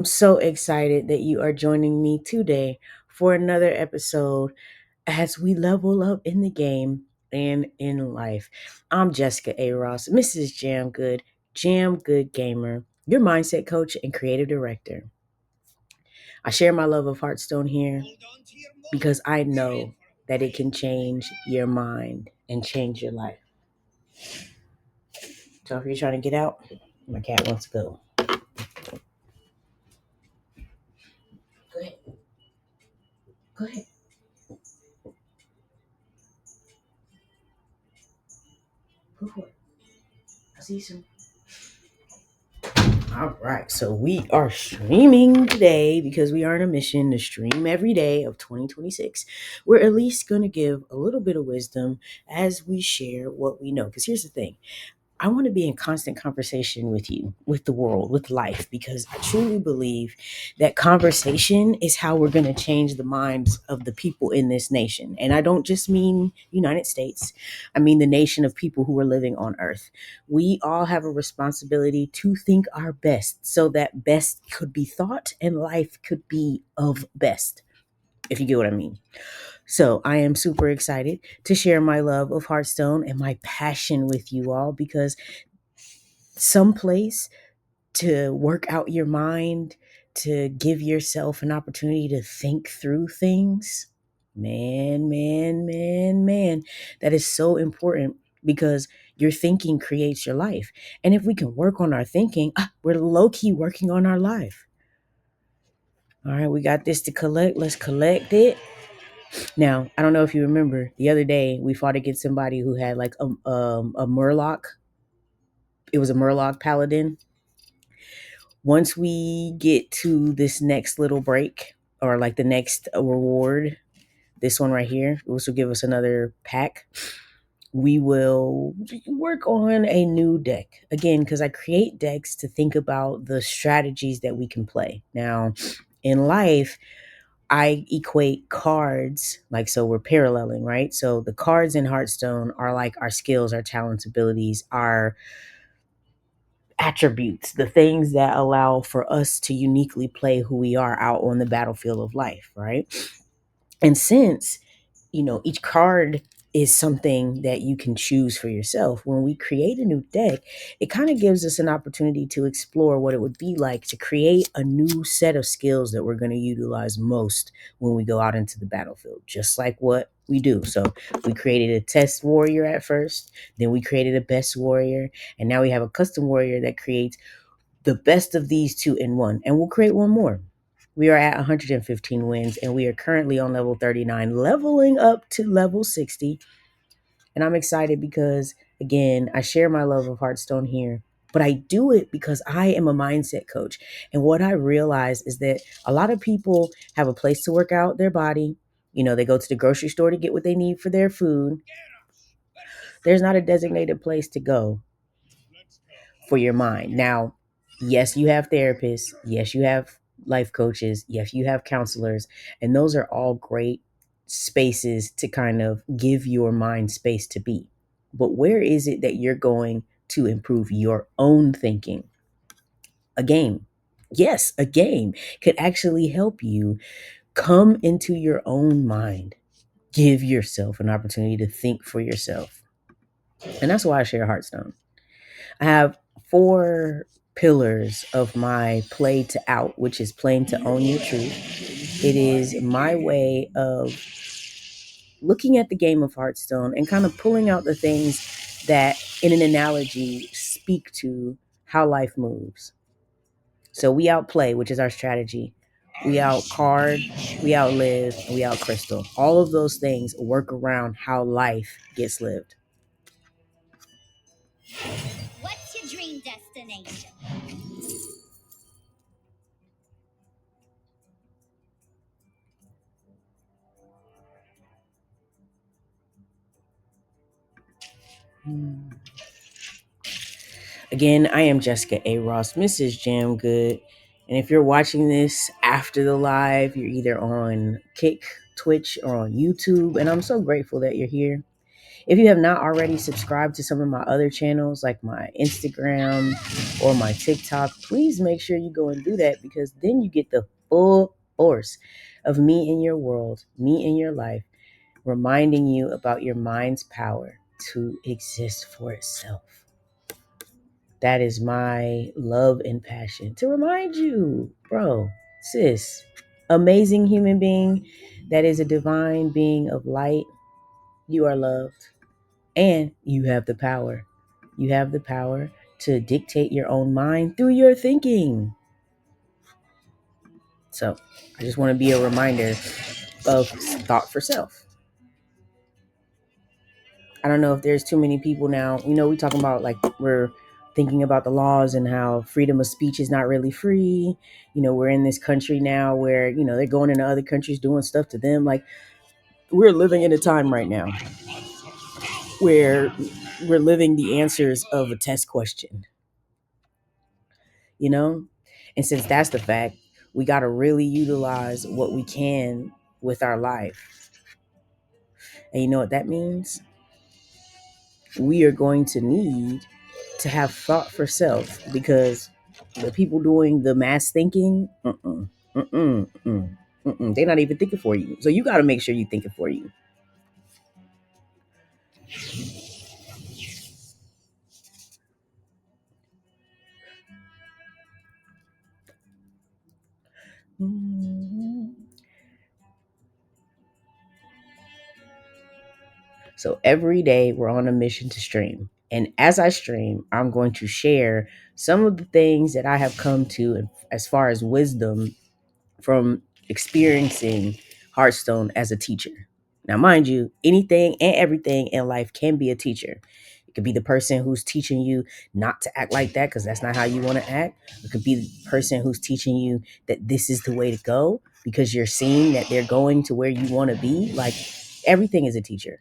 I'm so excited that you are joining me today for another episode as we level up in the game and in life. I'm Jessica A. Ross, Mrs. Jamgood, Jamgood Gamer, your mindset coach and creative director. I share my love of Hearthstone here because I know that it can change your mind and change your life. So if you're trying to get out, my cat wants to go. Go ahead. Go ahead. Go for it. I'll see you soon. All right, so we are streaming today because we are on a mission to stream every day of 2026. We're at least going to give a little bit of wisdom as we share what we know. Because here's the thing, I want to be in constant conversation with you, with the world, with life, because I truly believe that conversation is how we're going to change the minds of the people in this nation. And I don't just mean United States. I mean the nation of people who are living on earth. We all have a responsibility to think our best so that best could be thought and life could be of best, if you get what I mean. So I am super excited to share my love of Hearthstone and my passion with you all because someplace to work out your mind, to give yourself an opportunity to think through things. Man, that is so important because your thinking creates your life. And if we can work on our thinking, we're low key working on our life. All right, we got this to collect. Let's collect it. Now, I don't know if you remember the other day we fought against somebody who had like a Murloc. It was a Murloc paladin. Once we get to this next little break or like the next reward, this one right here, which will give us another pack, we will work on a new deck again because I create decks to think about the strategies that we can play. Now, in life, I equate cards, like, so we're paralleling, right? So the cards in Hearthstone are like our skills, our talents, abilities, our attributes, the things that allow for us to uniquely play who we are out on the battlefield of life, right? And since, each card is something that you can choose for yourself, when we create a new deck, it kind of gives us an opportunity to explore what it would be like to create a new set of skills that we're going to utilize most when we go out into the battlefield, just like what we do. So we created a test warrior at first, then we created a best warrior, and now we have a custom warrior that creates the best of these two in one, and we'll create one more. We are at 115 wins, and we are currently on level 39, leveling up to level 60. And I'm excited because, again, I share my love of Hearthstone here, but I do it because I am a mindset coach. And what I realize is that a lot of people have a place to work out their body. They go to the grocery store to get what they need for their food. There's not a designated place to go for your mind. Now, yes, you have therapists. Yes, you have life coaches. Yes, you have counselors. And those are all great spaces to kind of give your mind space to be. But where is it that you're going to improve your own thinking? A game. Yes, a game could actually help you come into your own mind. Give yourself an opportunity to think for yourself. And that's why I share Hearthstone. I have 4 pillars of my play to out, which is playing to own your truth. It is my way of looking at the game of Hearthstone and kind of pulling out the things that, in an analogy, speak to how life moves. So we outplay, which is our strategy. We OutCard, we OutLive, and we OutCrystal. All of those things work around how life gets lived. What's your dream destination? Again, I am Jessica A. Ross, Mrs. JAMGOOD. And if you're watching this after the live, you're either on Kick, Twitch, or on YouTube. And I'm so grateful that you're here. If you have not already subscribed to some of my other channels, like my Instagram or my TikTok, please make sure you go and do that, because then you get the full force of me in your world, me in your life, reminding you about your mind's power to exist for itself. That is my love and passion, to remind you, bro, sis, amazing human being that is a divine being of light. You are loved and you have the power. You have the power to dictate your own mind through your thinking. So I just want to be a reminder of thought for self. I don't know if there's too many people now. We talking about, like, we're thinking about the laws and how freedom of speech is not really free. We're in this country now where, they're going into other countries doing stuff to them. Like, we're living in a time right now where we're living the answers of a test question, you know? And since that's the fact, we got to really utilize what we can with our life. And you know what that means? We are going to need to have thought for self, because the people doing the mass thinking, they're not even thinking for you. So you got to make sure you thinking for you. So every day we're on a mission to stream. And as I stream, I'm going to share some of the things that I have come to as far as wisdom from experiencing Hearthstone as a teacher. Now, mind you, anything and everything in life can be a teacher. It could be the person who's teaching you not to act like that because that's not how you want to act. It could be the person who's teaching you that this is the way to go because you're seeing that they're going to where you want to be. Like, everything is a teacher.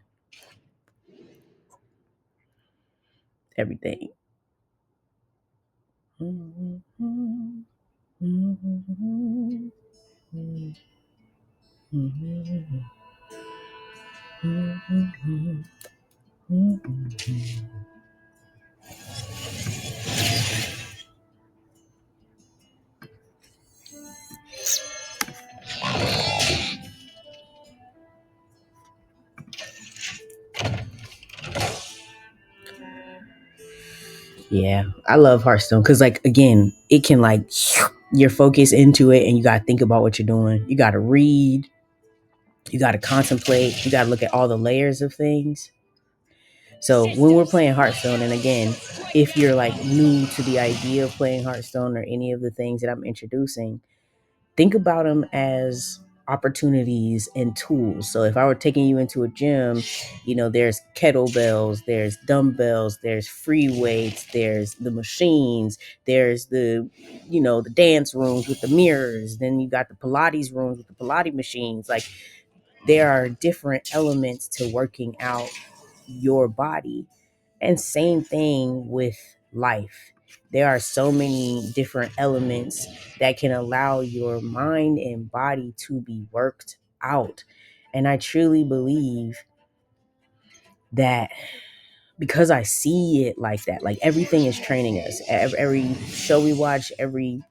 Everything. Yeah, I love Hearthstone because, like, again, it can, like, your focus into it, and you got to think about what you're doing. You got to read, you got to contemplate, you got to look at all the layers of things. So when we're playing Hearthstone, and again, if you're like new to the idea of playing Hearthstone or any of the things that I'm introducing, think about them as opportunities and tools. So if I were taking you into a gym, there's kettlebells, there's dumbbells, there's free weights, there's the machines, there's the dance rooms with the mirrors, then you got the Pilates rooms with the Pilates machines. Like, there are different elements to working out your body. And same thing with life. There are so many different elements that can allow your mind and body to be worked out. And I truly believe that, because I see it like that, like, everything is training us. Every show we watch, everything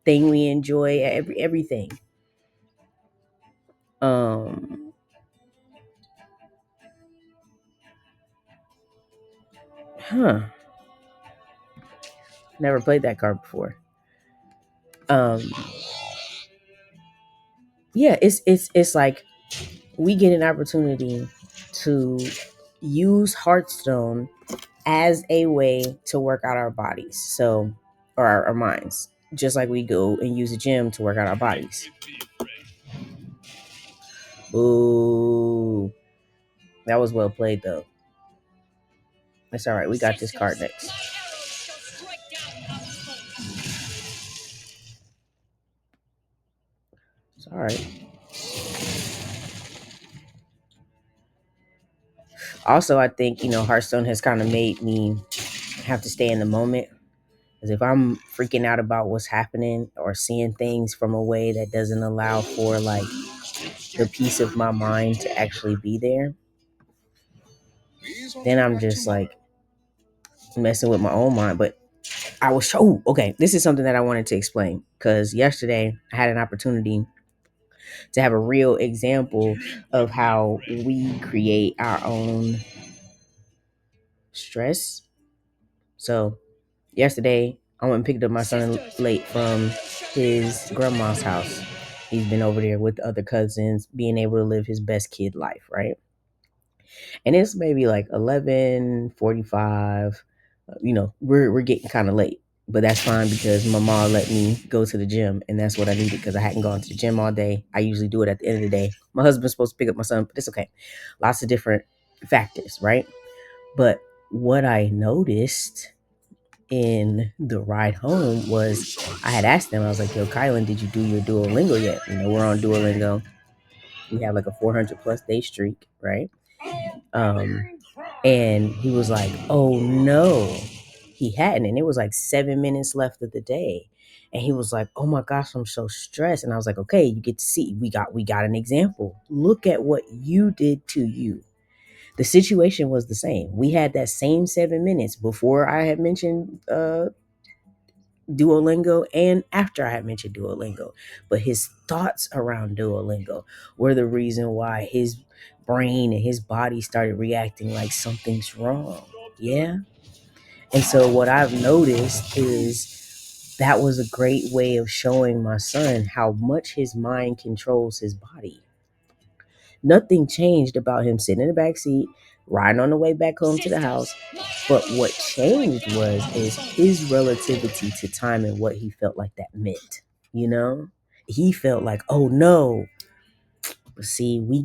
we enjoy, everything. Um, huh. Never played that card before. Um, yeah, it's like we get an opportunity to use Hearthstone as a way to work out our bodies, or our minds, just like we go and use a gym to work out our bodies. Ooh, that was well played, though. That's all right. We got this card next. It's all right. Also, I think, Hearthstone has kind of made me have to stay in the moment. Because if I'm freaking out about what's happening or seeing things from a way that doesn't allow for, like, the peace of my mind to actually be there, then I'm just like messing with my own mind. But I was okay. This is something that I wanted to explain because yesterday I had an opportunity to have a real example of how we create our own stress. So yesterday I went and picked up my son late from his grandma's house. He's been over there with the other cousins, being able to live his best kid life, right? And it's maybe like 11:45. We're getting kind of late, but that's fine because my mom let me go to the gym, and that's what I needed because I hadn't gone to the gym all day. I usually do it at the end of the day. My husband's supposed to pick up my son, but it's okay. Lots of different factors, right? But what I noticed in the ride home was I had asked them, I was like, yo, Kylan, did you do your Duolingo yet? We're on Duolingo. We have like a 400 plus day streak, right? And he was like, oh no, he hadn't. And it was like 7 minutes left of the day. And he was like, oh my gosh, I'm so stressed. And I was like, okay, you get to see, we got an example. Look at what you did to you. The situation was the same. We had that same 7 minutes before I had mentioned Duolingo and after I had mentioned Duolingo. But his thoughts around Duolingo were the reason why his brain and his body started reacting like something's wrong. Yeah. And so what I've noticed is that was a great way of showing my son how much his mind controls his body. Nothing changed about him sitting in the back seat, riding on the way back home to the house. But what changed is his relativity to time and what he felt like that meant. He felt like, oh no. But see, we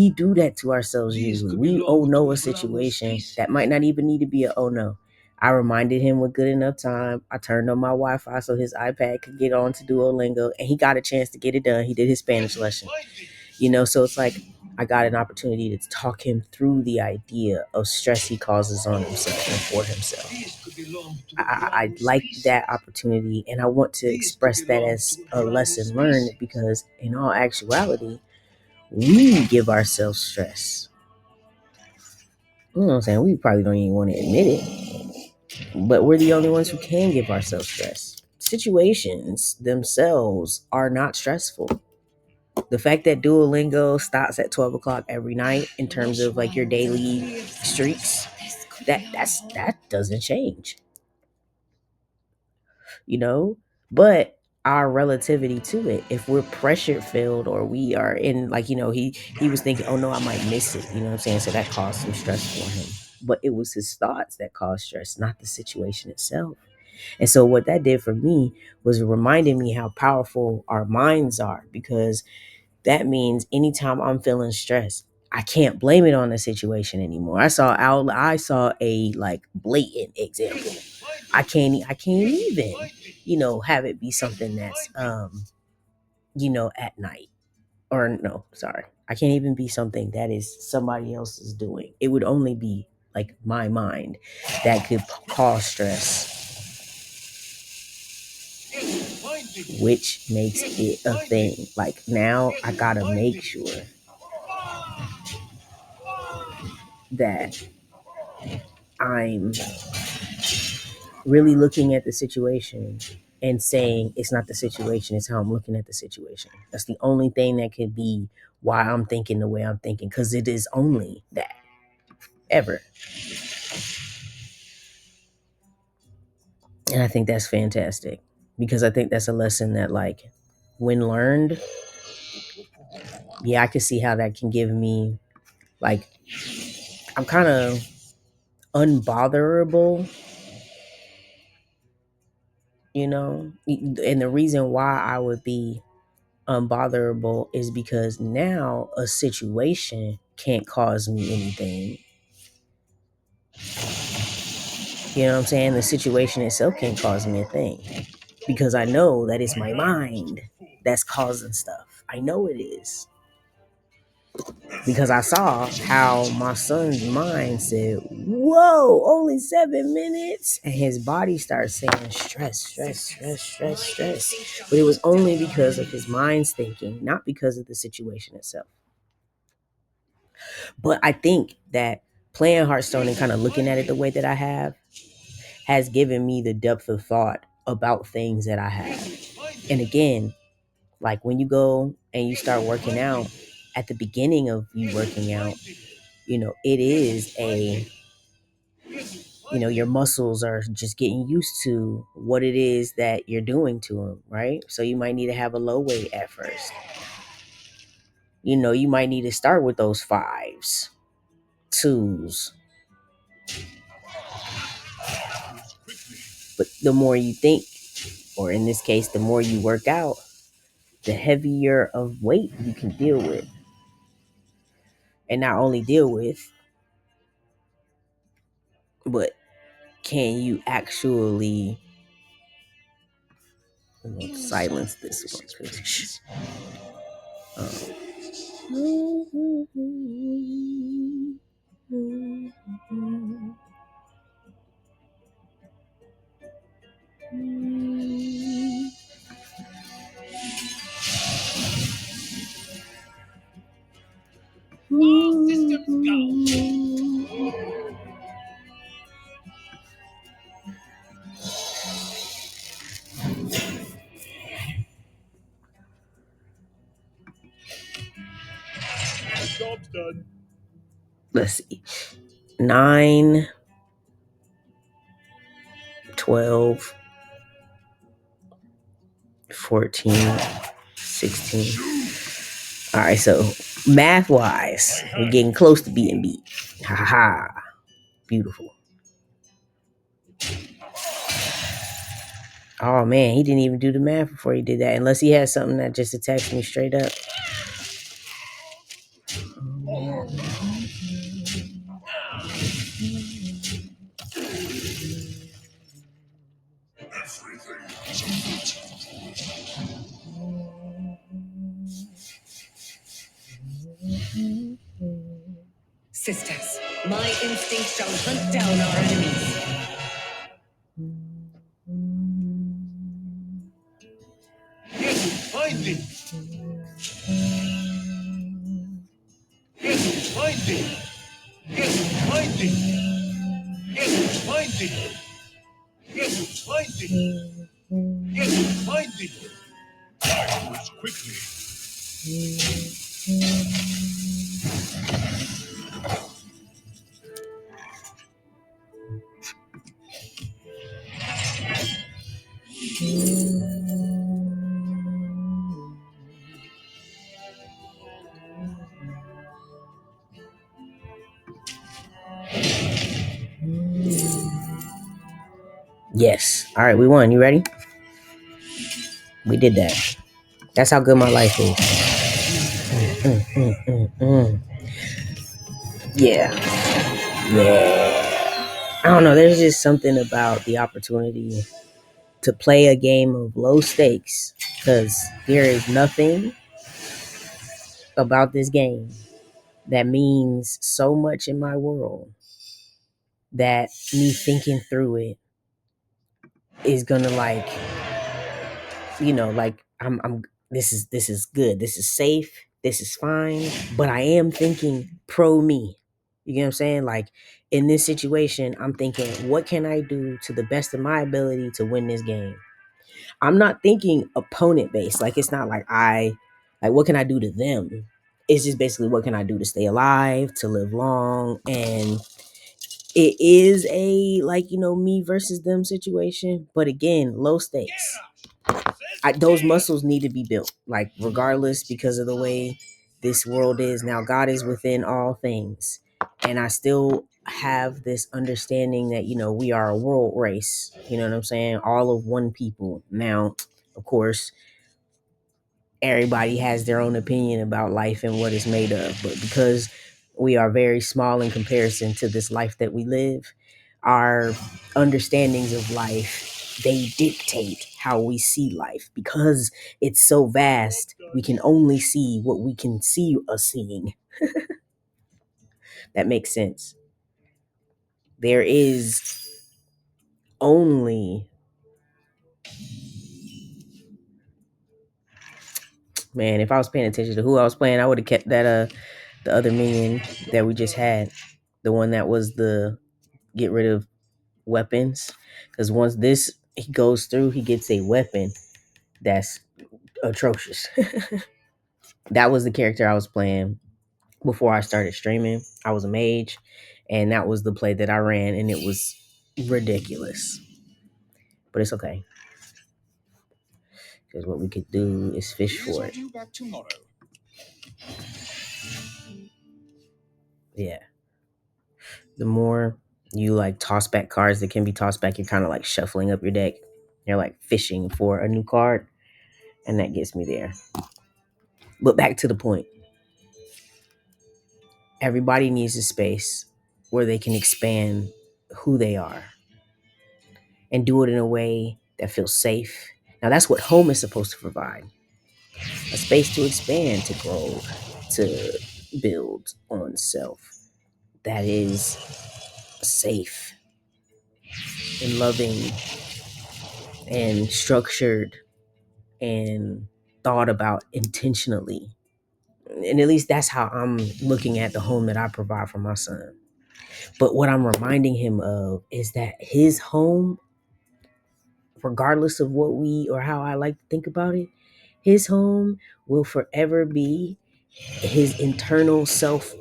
do that to ourselves usually. We oh no a situation that might not even need to be a oh no. I reminded him with good enough time. I turned on my Wi-Fi so his iPad could get on to Duolingo, and he got a chance to get it done. He did his Spanish lesson. So it's like I got an opportunity to talk him through the idea of stress he causes on himself and for himself. I like that opportunity, and I want to express that as a lesson learned because in all actuality, we give ourselves stress. You know what I'm saying? We probably don't even want to admit it, but we're the only ones who can give ourselves stress. Situations themselves are not stressful. The fact that Duolingo stops at 12 o'clock every night in terms of like your daily streaks, that doesn't change, you know? But our relativity to it, if we're pressure filled or we are in like, he was thinking, oh no, I might miss it. You know what I'm saying? So that caused some stress for him. But it was his thoughts that caused stress, not the situation itself. And so what that did for me was reminding me how powerful our minds are, because that means anytime I'm feeling stressed, I can't blame it on the situation anymore. I saw a like blatant example. I can't even, have it be something that's at night. Or no, sorry. I can't even be something that is somebody else's doing. It would only be like my mind that could cause stress, which makes it a thing. Like now I gotta make sure that I'm really looking at the situation and saying it's not the situation, it's how I'm looking at the situation. That's the only thing that could be why I'm thinking the way I'm thinking, because it is only that, ever. And I think that's fantastic, because I think that's a lesson that, like, when learned, yeah, I can see how that can give me, like, I'm kind of unbotherable, and the reason why I would be unbotherable is because now a situation can't cause me anything. You know what I'm saying? The situation itself can't cause me a thing, because I know that it's my mind that's causing stuff. I know it is, because I saw how my son's mind said, whoa, only 7 minutes. And his body starts saying stress, stress, stress, stress, stress. But it was only because of his mind's thinking, not because of the situation itself. But I think that playing Hearthstone and kind of looking at it the way that I have has given me the depth of thought about things that I have. And again, like when you go and you start working out, at the beginning of you working out, it is your muscles are just getting used to what it is that you're doing to them, right? So you might need to have a low weight at first. You might need to start with those fives, twos. But the more you think, or in this case, the more you work out, the heavier of weight you can deal with. And not only deal with, but can you actually silence this one? Job's done. Let's see. 9, 12, 14, 16. All right, so math wise, we're getting close to being beat. Ha ha ha. Beautiful. Oh man, he didn't even do the math before he did that, unless he had something that just attacks me straight up. Sisters, my instinct shall hunt down our enemies. Find me. Find me. Find me. Find me. Find me. Find me. Find quickly. Yes. All right, we won. You ready? We did that. That's how good my life is. Yeah. I don't know. There's just something about the opportunity to play a game of low stakes, because there is nothing about this game that means so much in my world that me thinking through it is gonna I'm this is good, this is safe, this is fine, but I am thinking pro me. You get what I'm saying? Like in this situation, I'm thinking, what can I do to the best of my ability to win this game? I'm not thinking opponent based. Like it's not like what can I do to them? It's just basically what can I do to stay alive, to live long, and it is a me versus them situation, but again, low stakes. Those muscles need to be built, like regardless, because of the way this world is now. God is within all things, and I still have this understanding that we are a world race. You know what I'm saying? All of one people. Now, of course, everybody has their own opinion about life and what it's made of, but because we are very small in comparison to this life that we live, our understandings of life, they dictate how we see life. Because it's so vast, we can only see what we can see us seeing. That makes sense. There is only, man, if I was paying attention to who I was playing, I would have kept that the other minion that we just had. the one that was the get rid of weapons. Because once this he goes through, he gets a weapon that's atrocious. That was the character I was playing before I started streaming. I was a mage, and that was the play that I ran, and it was ridiculous. But it's okay, because what we could do is fish for it. Yeah. The more you like toss back cards that can be tossed back, you're kind of like shuffling up your deck. You're like fishing for a new card, and that gets me there. But back to the point. Everybody needs a space where they can expand who they are and do it in a way that feels safe. Now, that's what home is supposed to provide, a space to expand, to grow, to build on self that is safe and loving and structured and thought about intentionally. And at least that's how I'm looking at the home that I provide for my son. But what I'm reminding him of is that his home, regardless of what we or how I like to think about it, his home will forever be his internal self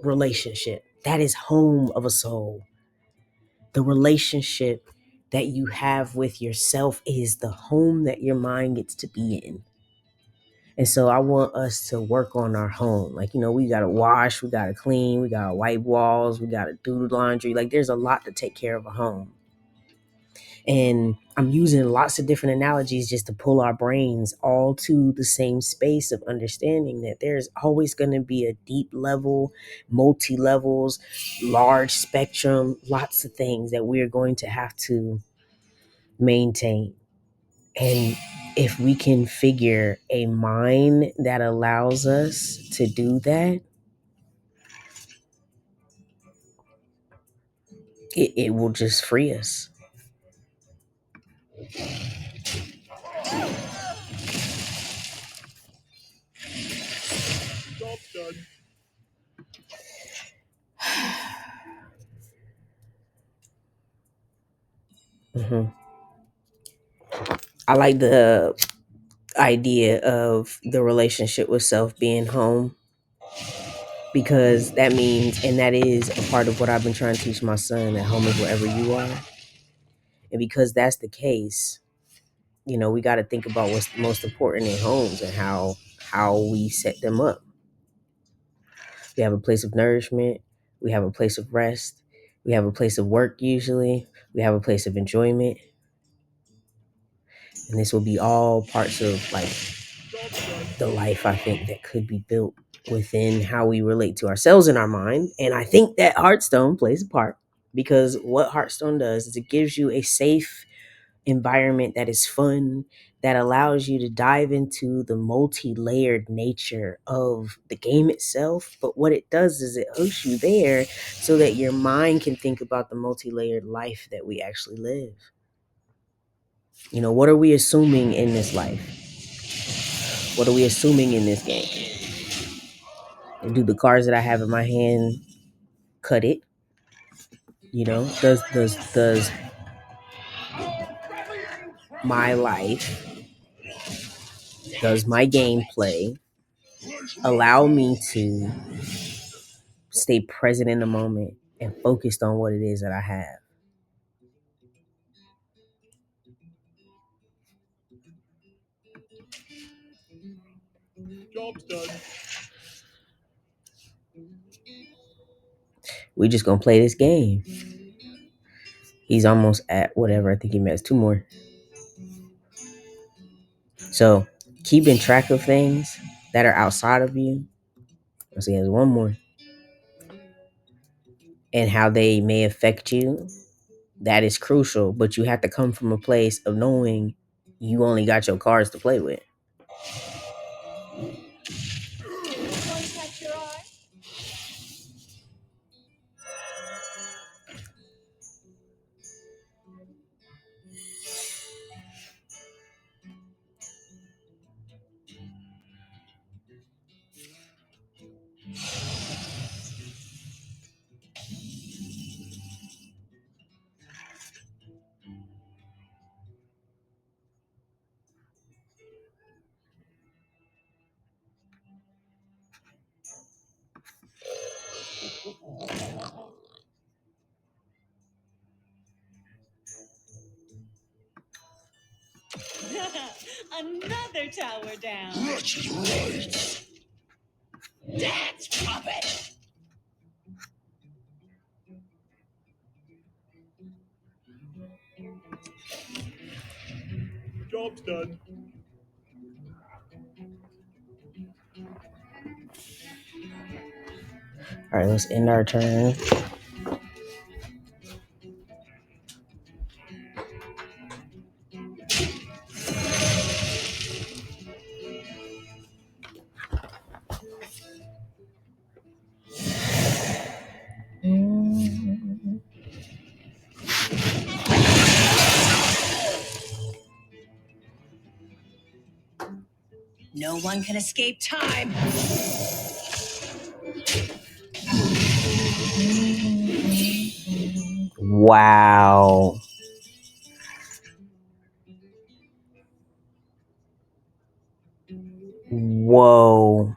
relationship. That is home of a soul. The relationship that you have with yourself is the home that your mind gets to be in. And so I want us to work on our home. Like, we got to wash, we got to clean, we got to wipe walls, we got to do laundry. Like, there's a lot to take care of a home. And I'm using lots of different analogies just to pull our brains all to the same space of understanding that there's always going to be a deep level, multi levels, large spectrum, lots of things that we're going to have to maintain. And if we can figure a mind that allows us to do that, it will just free us. Mhm. I like the idea of the relationship with self being home, because that means, and that is a part of what I've been trying to teach my son, that home is wherever you are. And because that's the case, we got to think about what's most important in homes and how we set them up. We have a place of nourishment, we have a place of rest, we have a place of work, usually we have a place of enjoyment, and this will be all parts of like the life I think that could be built within how we relate to ourselves in our mind. And I think that Hearthstone plays a part, because what Hearthstone does is it gives you a safe environment that is fun, that allows you to dive into the multi-layered nature of the game itself. But what it does is it hooks you there so that your mind can think about the multi-layered life that we actually live. What are we assuming in this life? What are we assuming in this game? Do the cards that I have in my hand cut it? Does my life, does my gameplay allow me to stay present in the moment and focused on what it is that I have? We just gonna play this game. He's almost at whatever. I think he has two more. So keeping track of things that are outside of you. Let's see, he has one more. And how they may affect you. That is crucial, but you have to come from a place of knowing you only got your cards to play with. Another tower down. That's right. That's puppet. Job's done. All right, let's end our turn. No one can escape time. Wow. Whoa.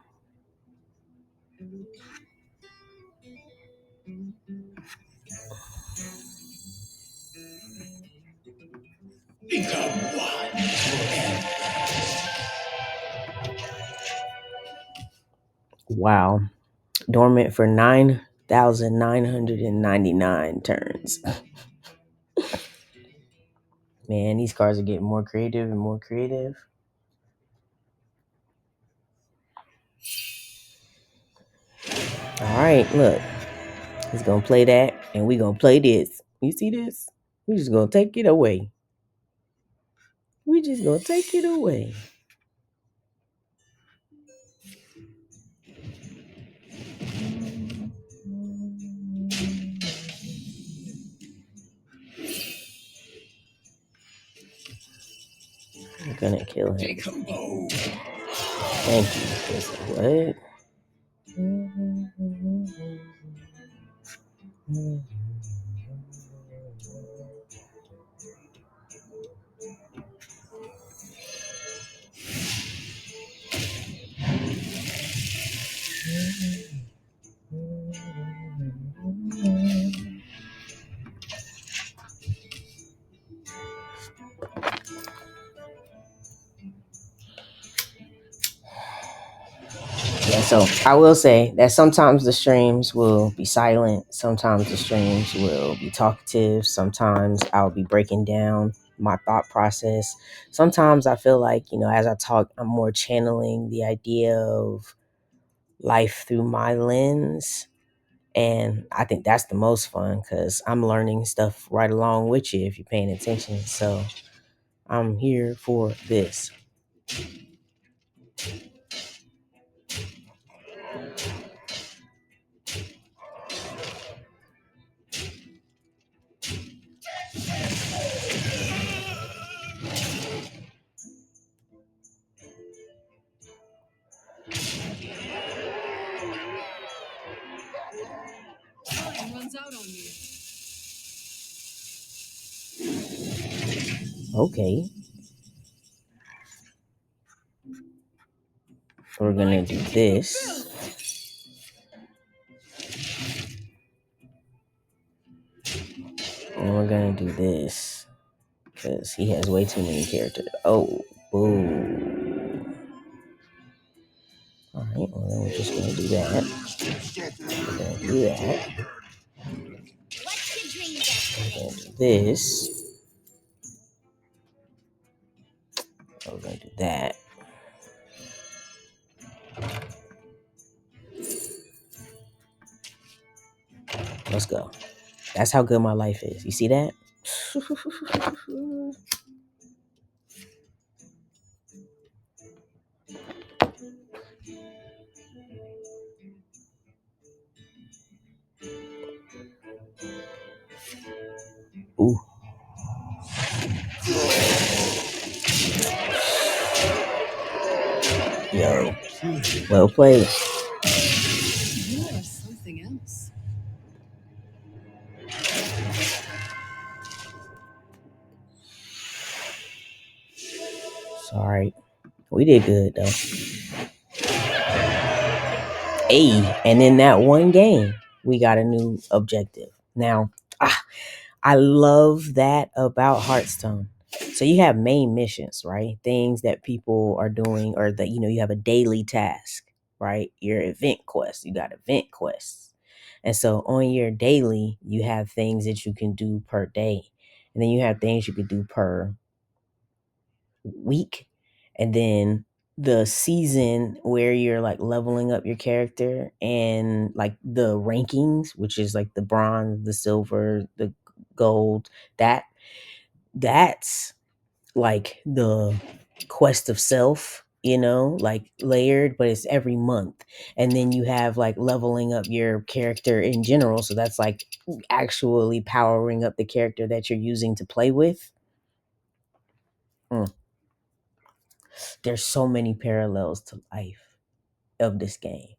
Become one. Wow. Dormant for 9,999 turns. Man, these cards are getting more creative and more creative. All right, look. He's going to play that, and we going to play this. You see this? We just going to take it away. We just going to take it away. I'm going to kill him. Decompose. Thank you. What? Yeah, so I will say that sometimes the streams will be silent. Sometimes the streams will be talkative. Sometimes I'll be breaking down my thought process. Sometimes I feel like, as I talk, I'm more channeling the idea of life through my lens. And I think that's the most fun because I'm learning stuff right along with you if you're paying attention. So I'm here for this. Time runs out on me. Okay, we're going to do this. And we're going to do this because he has way too many characters. Oh, boo. All right, well, then we're just going to do that. We're going to do that. We're going to do this. We're going to do that. Let's go. That's how good my life is. You see that? Ooh. Yo. Well played. You are something else. Sorry. We did good, though. Hey, and in that one game, we got a new objective. Now, I love that about Hearthstone. So you have main missions, right? Things that people are doing, or that, you have a daily task, right? Your event quest, you got event quests. And so on your daily, you have things that you can do per day. And then you have things you could do per week. And then the season where you're like leveling up your character, and like the rankings, which is like the bronze, the silver, the gold, that that's like the quest of self, like layered, but it's every month. And then you have like leveling up your character in general, so that's like actually powering up the character that you're using to play with. Mm. There's so many parallels to life of this game,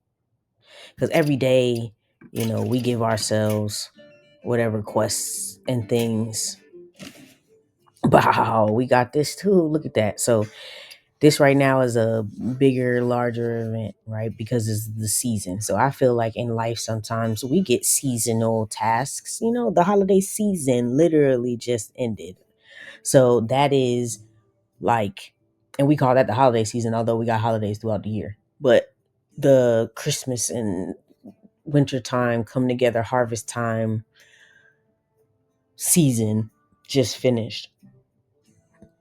because every day, we give ourselves whatever quests and things. Wow, we got this too, look at that. So this right now is a bigger, larger event, right? Because it's the season. So I feel like in life sometimes we get seasonal tasks. The holiday season literally just ended. So that is like, and we call that the holiday season, although we got holidays throughout the year. But the Christmas and winter time come together, harvest time season just finished.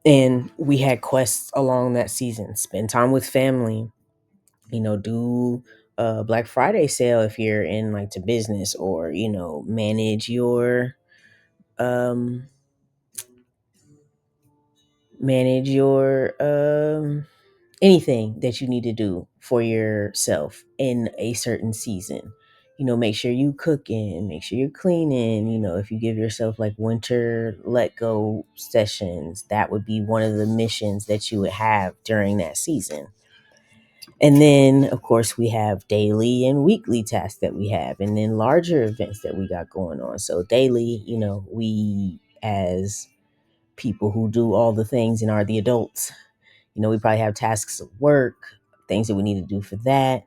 And we had quests along that season. Spend time with family, do a Black Friday sale if you're in like to business, or um manage your anything that you need to do for yourself in a certain season. Make sure you cooking, make sure you're cleaning. If you give yourself like winter let go sessions, that would be one of the missions that you would have during that season. And then, of course, we have daily and weekly tasks that we have, and then larger events that we got going on. So, daily, we as people who do all the things and are the adults, we probably have tasks of work, things that we need to do for that,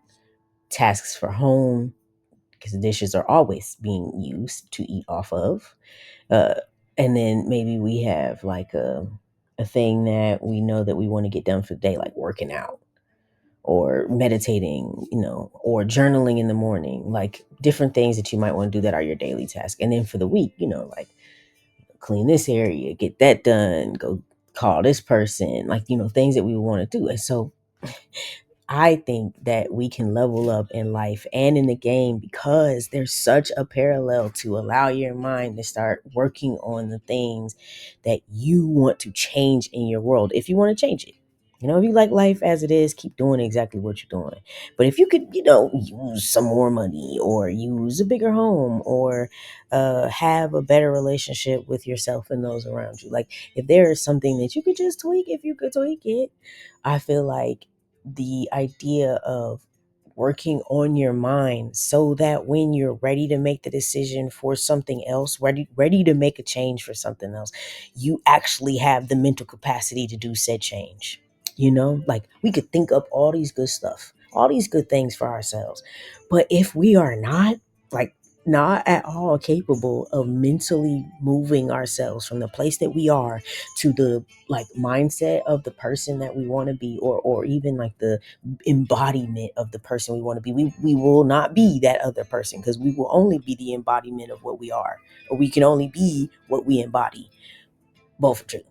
tasks for home, because the dishes are always being used to eat off of. Uh, and then maybe we have like a thing that we know that we want to get done for the day, like working out or meditating, or journaling in the morning, like different things that you might want to do that are your daily task. And then for the week, like clean this area, get that done, go call this person, like, things that we want to do. And so I think that we can level up in life and in the game, because there's such a parallel to allow your mind to start working on the things that you want to change in your world. If you want to change it, if you like life as it is, keep doing exactly what you're doing. But if you could, use some more money, or use a bigger home, or have a better relationship with yourself and those around you, like if there is something that you could just tweak, if you could tweak it, I feel like the idea of working on your mind, so that when you're ready to make the decision for something else, ready to make a change for something else, you actually have the mental capacity to do said change. Like we could think up all these good stuff, all these good things for ourselves, but if we are not, like, not at all capable of mentally moving ourselves from the place that we are to the like mindset of the person that we want to be, or even like the embodiment of the person we want to be, we will not be that other person, because we will only be the embodiment of what we are, or we can only be what we embody. Both are true.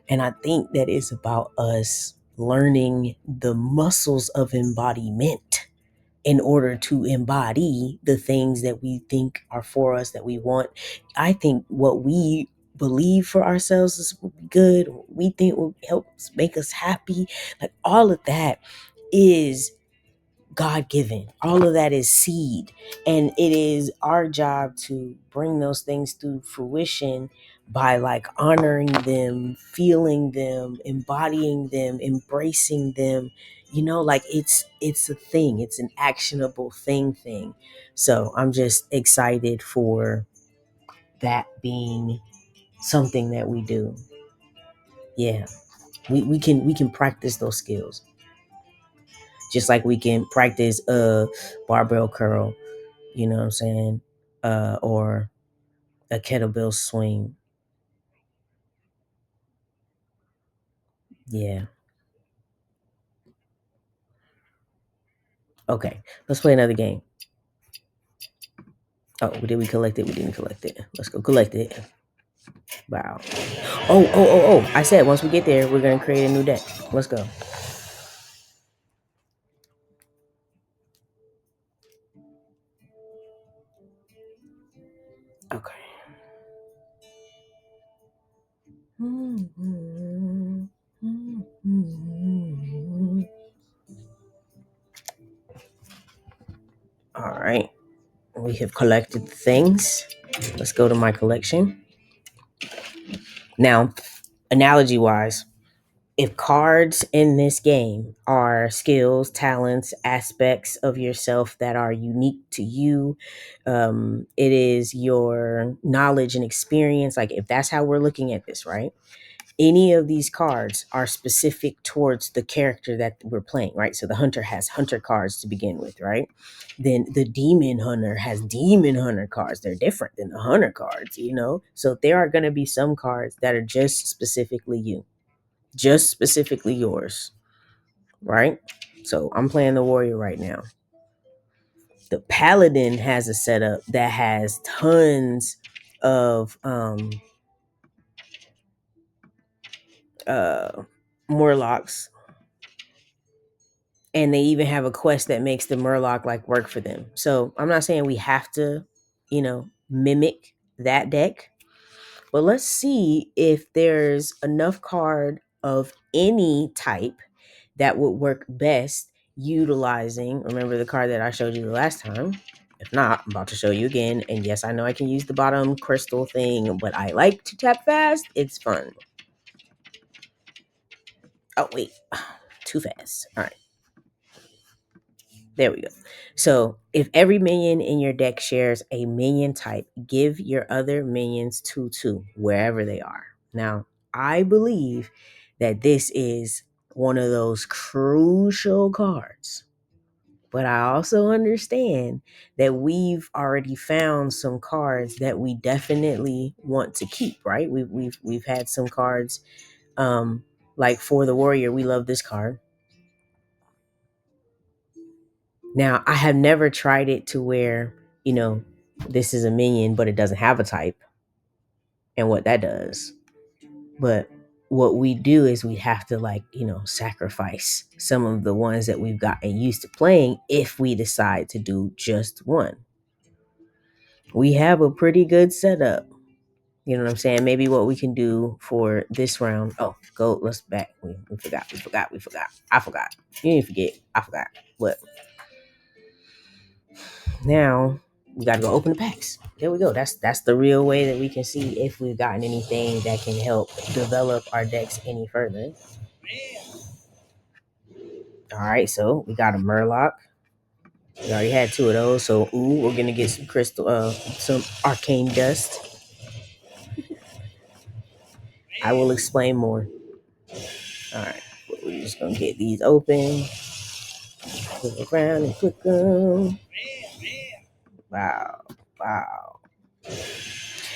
And I think that it's about us learning the muscles of embodiment in order to embody the things that we think are for us, that we want. I think what we believe for ourselves is good, what we think will help make us happy, like all of that is God given. All of that is seed. And it is our job to bring those things to fruition by like honoring them, feeling them, embodying them, embracing them. Like it's a thing. It's an actionable thing. So I'm just excited for that being something that we do. Yeah. We can practice those skills, just like we can practice barbell curl, what I'm saying, or a kettlebell swing. Yeah. Okay. Let's play another game. Oh, did we collect it? We didn't collect it. Let's go collect it. Wow. Oh. I said once we get there, we're going to create a new deck. Let's go. Okay. All right. We have collected things. Let's go to my collection. Now, analogy wise, if cards in this game are skills, talents, aspects of yourself that are unique to you, it is your knowledge and experience. Like, if that's how we're looking at this, right? Any of these cards are specific towards the character that we're playing, right? So the hunter has hunter cards to begin with, right? Then the demon hunter has demon hunter cards. They're different than the hunter cards, you know? So there are going to be some cards that are just specifically you, just specifically yours, right? So I'm playing the warrior right now. The paladin has a setup that has tons of uh Morlocks, and they even have a quest that makes the Murloc like work for them. So I'm not saying we have to, mimic that deck, but let's see if there's enough card of any type that would work best utilizing. Remember the card that I showed you the last time? If not, I'm about to show you again. And yes, I know I can use the bottom crystal thing, but I like to tap fast. It's fun. Oh, wait. Too fast. All right. There we go. So if every minion in your deck shares a minion type, give your other minions 2/2 wherever they are. Now, I believe that this is one of those crucial cards. But I also understand that we've already found some cards that we definitely want to keep, right? We've had some cards, like for the warrior, we love this card. Now, I have never tried it to where, this is a minion, but it doesn't have a type and what that does. But what we do is we have to, like, sacrifice some of the ones that we've gotten used to playing if we decide to do just one. We have a pretty good setup. You know what I'm saying? Maybe what we can do for this round. Oh, go. Let's back. We forgot. I forgot. You didn't forget. I forgot. But now we got to go open the packs. There we go. That's the real way that we can see if we've gotten anything that can help develop our decks any further. All right, so we got a Murloc. We already had two of those, so we're gonna get some crystal, some arcane dust. I will explain more. All right, we're just gonna get these open, flip around and click them. Wow, wow.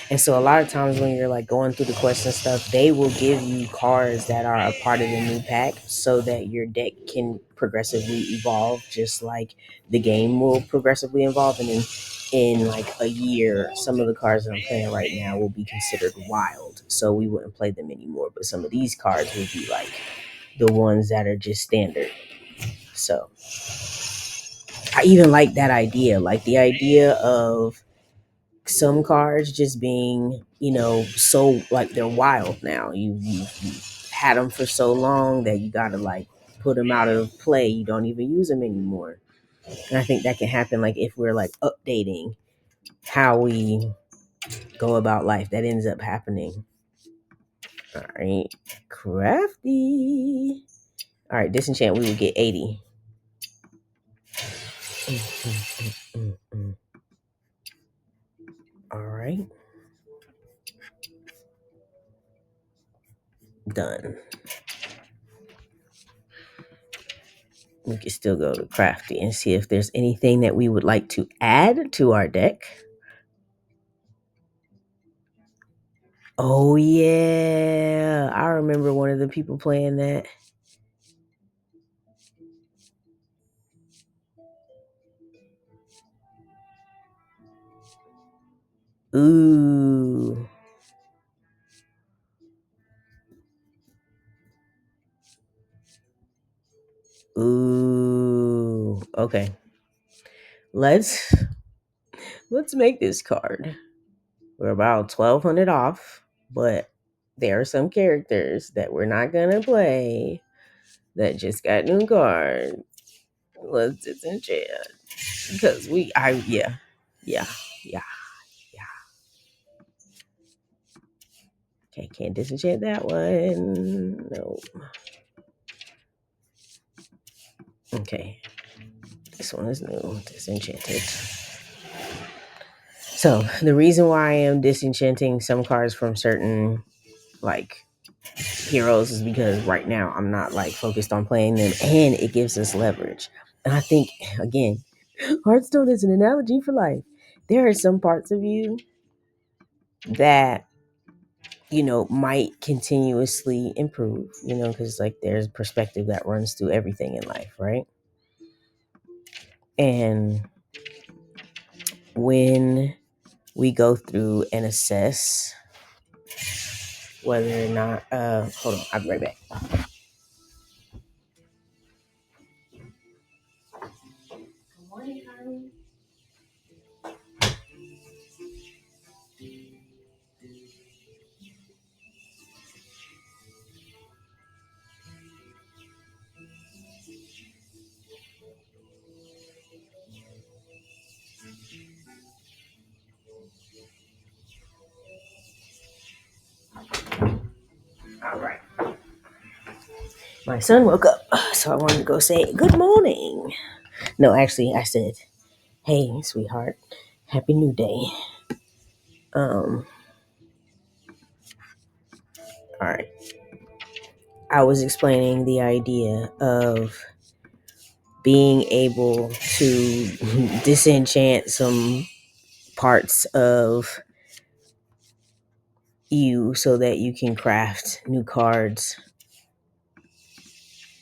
And so a lot of times when you're like going through the quests and stuff, they will give you cards that are a part of the new pack so that your deck can progressively evolve, just like the game will progressively evolve. And then in like a year, some of the cards that I'm playing right now will be considered wild. So we wouldn't play them anymore. But some of these cards would be like the ones that are just standard. So I even like that idea, like the idea of some cards just being, so like they're wild now. You had them for so long that you gotta like put them out of play. You don't even use them anymore. And I think that can happen like if we're like updating how we go about life. That ends up happening. All right, crafty. All right, disenchant. We would get 80. All right, done. We can still go to crafty and see if there's anything that we would like to add to our deck. Oh yeah, I remember one of the people playing that. Ooh. Ooh. Okay. Let's let's make this card. We're about 1,200 off, but there are some characters that we're not gonna play that just got new cards. Let's disenchant because yeah, yeah, yeah, yeah. Okay, can't disenchant that one. No. Okay, this one is new. Disenchanted. So the reason why I am disenchanting some cards from certain like heroes is because right now I'm not like focused on playing them, and it gives us leverage. And I think again, Hearthstone is an analogy for life. There are some parts of you that might continuously improve, because like there's perspective that runs through everything in life, right? And when we go through and assess whether or not hold on, I'll be right back. All right, my son woke up, so I wanted to go say good morning. No, actually I said, hey sweetheart, happy new day. um all right, I was explaining the idea of being able to disenchant some parts of you so that you can craft new cards,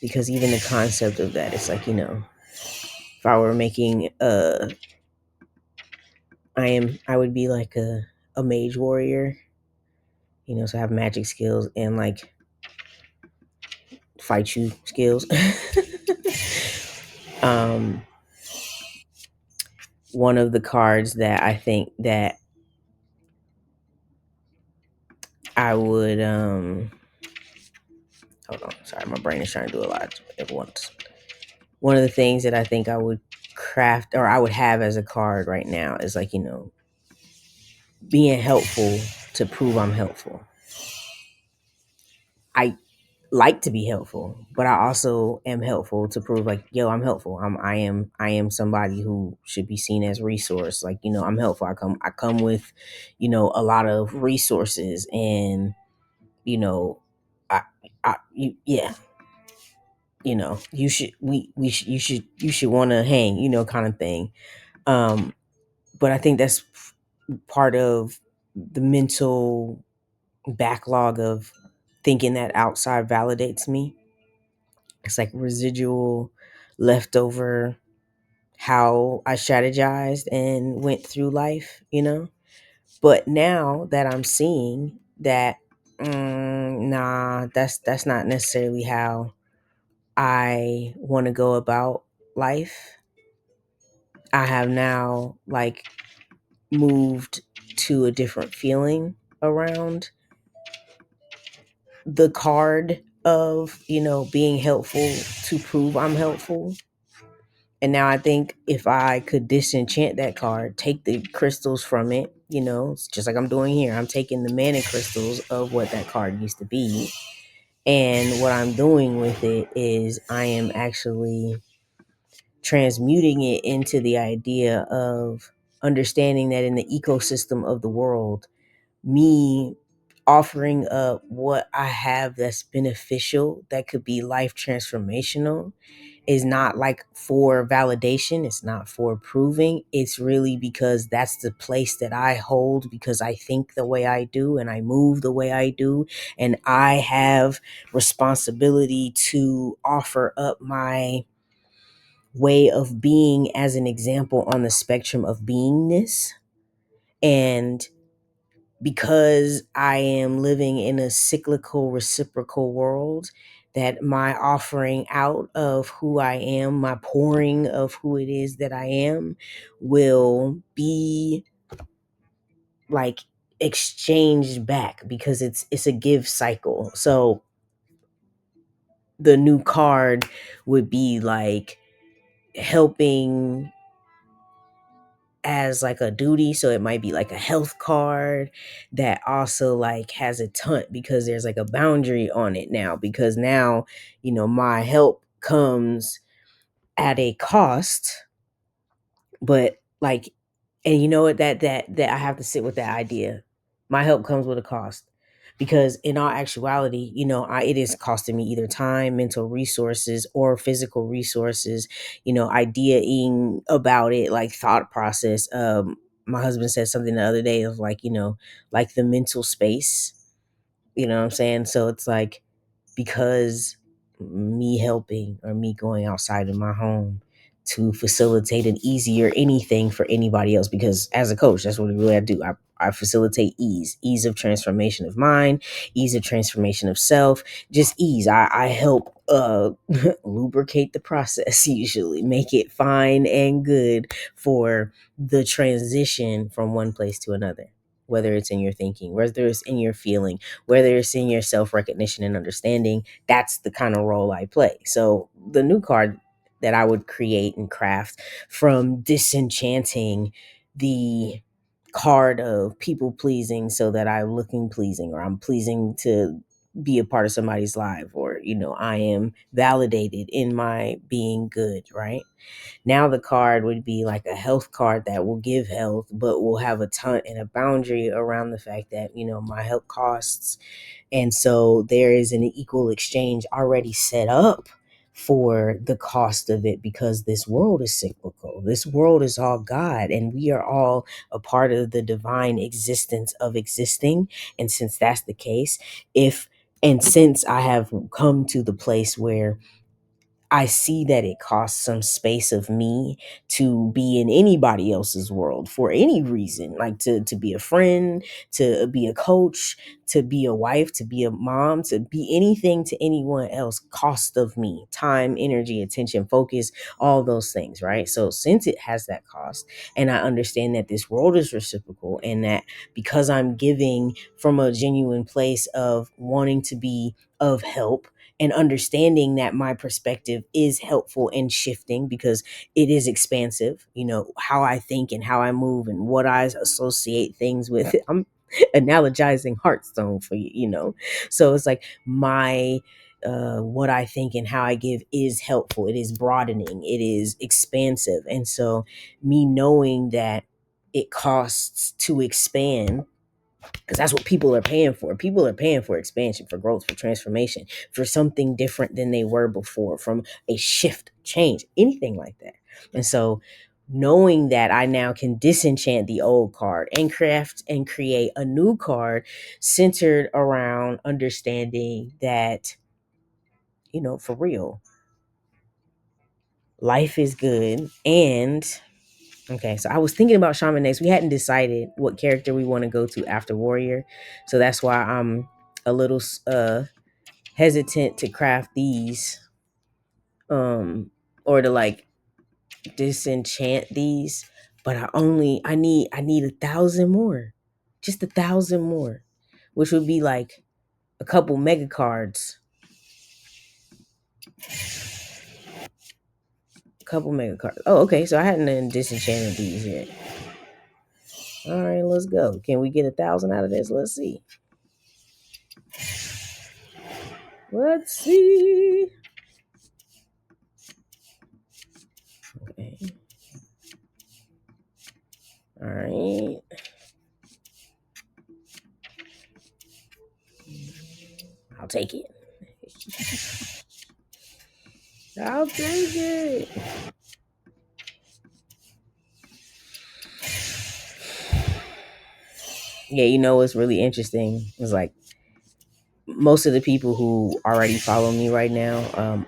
because even the concept of that, it's like, if I were making I would be like a mage warrior, so I have magic skills and like fight you skills. um One of the cards that I think that I would hold on, sorry, my brain is trying to do a lot at once. One of the things that I think I would craft, or I would have as a card right now, is like, being helpful to prove I'm helpful. I like to be helpful, but I also am helpful to prove like, yo, I'm helpful. I am somebody who should be seen as resource. Like, I'm helpful. I come with, a lot of resources, and you know, I yeah, you should you should want to hang, kind of thing. Um, but I think that's part of the mental backlog of thinking that outside validates me. It's like residual leftover how I strategized and went through life. But now that I'm seeing that, nah, that's not necessarily how I want to go about life. I have now like moved to a different feeling around the card of, being helpful to prove I'm helpful. And now I think if I could disenchant that card, take the crystals from it, it's just like I'm doing here. I'm taking the mana crystals of what that card used to be. And what I'm doing with it is I am actually transmuting it into the idea of understanding that in the ecosystem of the world, me offering up what I have that's beneficial, that could be life transformational, is not like for validation. It's not for proving. It's really because that's the place that I hold, because I think the way I do and I move the way I do. And I have responsibility to offer up my way of being as an example on the spectrum of beingness. And because I am living in a cyclical, reciprocal world, that my offering out of who I am, my pouring of who it is that I am, will be like exchanged back, because it's a give cycle. So the new card would be like helping as like a duty, so it might be like a health card that also like has a tunt, because there's like a boundary on it now, because now, my help comes at a cost. But like, and you know what, that I have to sit with that idea. My help comes with a cost, because in all actuality, it is costing me either time, mental resources, or physical resources, ideaing about it, like thought process. My husband said something the other day of like, like the mental space, what I'm saying? So it's like, because me helping or me going outside of my home to facilitate an easier anything for anybody else, because as a coach, that's what really I do. I facilitate ease of transformation of mind, ease of transformation of self, just ease. I help lubricate the process, usually make it fine and good for the transition from one place to another, whether it's in your thinking, whether it's in your feeling, whether it's in your self-recognition and understanding. That's the kind of role I play. So the new card that I would create and craft from disenchanting the card of people pleasing, so that I'm looking pleasing, or I'm pleasing to be a part of somebody's life, or I am validated in my being good, right? Now the card would be like a health card that will give health, but will have a ton and a boundary around the fact that, my health costs. And so there is an equal exchange already set up for the cost of it, because this world is cyclical. This world is all God, and we are all a part of the divine existence of existing. And since that's the case, since I have come to the place where I see that it costs some space of me to be in anybody else's world for any reason, like to be a friend, to be a coach, to be a wife, to be a mom, to be anything to anyone else, cost of me, time, energy, attention, focus, all those things, right? So since it has that cost, and I understand that this world is reciprocal, and that because I'm giving from a genuine place of wanting to be of help, and understanding that my perspective is helpful and shifting, because it is expansive, how I think and how I move and what I associate things with. I'm analogizing Hearthstone for you, so it's like my what I think and how I give is helpful, it is broadening, it is expansive. And so me knowing that it costs to expand, because that's what people are paying for. People are paying for expansion, for growth, for transformation, for something different than they were before, from a shift, change, anything like that. And so knowing that I now can disenchant the old card and craft and create a new card centered around understanding that, for real, life is good. And okay, so I was thinking about Shaman next. We hadn't decided what character we want to go to after Warrior. So that's why I'm a little hesitant to craft these, or to like disenchant these. But I need 1,000 more. Just 1,000 more. Which would be like a couple mega cards. A couple mega cards. Oh, okay. So I hadn't disenchanted these yet. All right, let's go. Can we get 1,000 out of this? Let's see. Let's see. Okay. All right. I'll take it. I'll take it. Yeah, you know what's really interesting is like most of the people who already follow me right now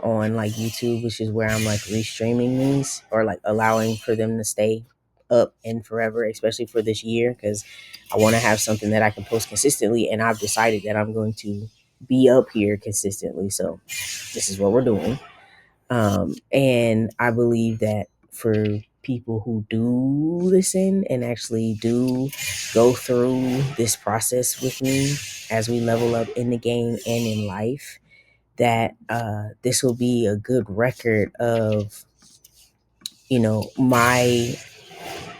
on like YouTube, which is where I'm like restreaming these or like allowing for them to stay up and forever, especially for this year, because I want to have something that I can post consistently. And I've decided that I'm going to be up here consistently. So this is what we're doing. And I believe that for people who do listen and actually do go through this process with me as we level up in the game and in life, that this will be a good record of, you know, my,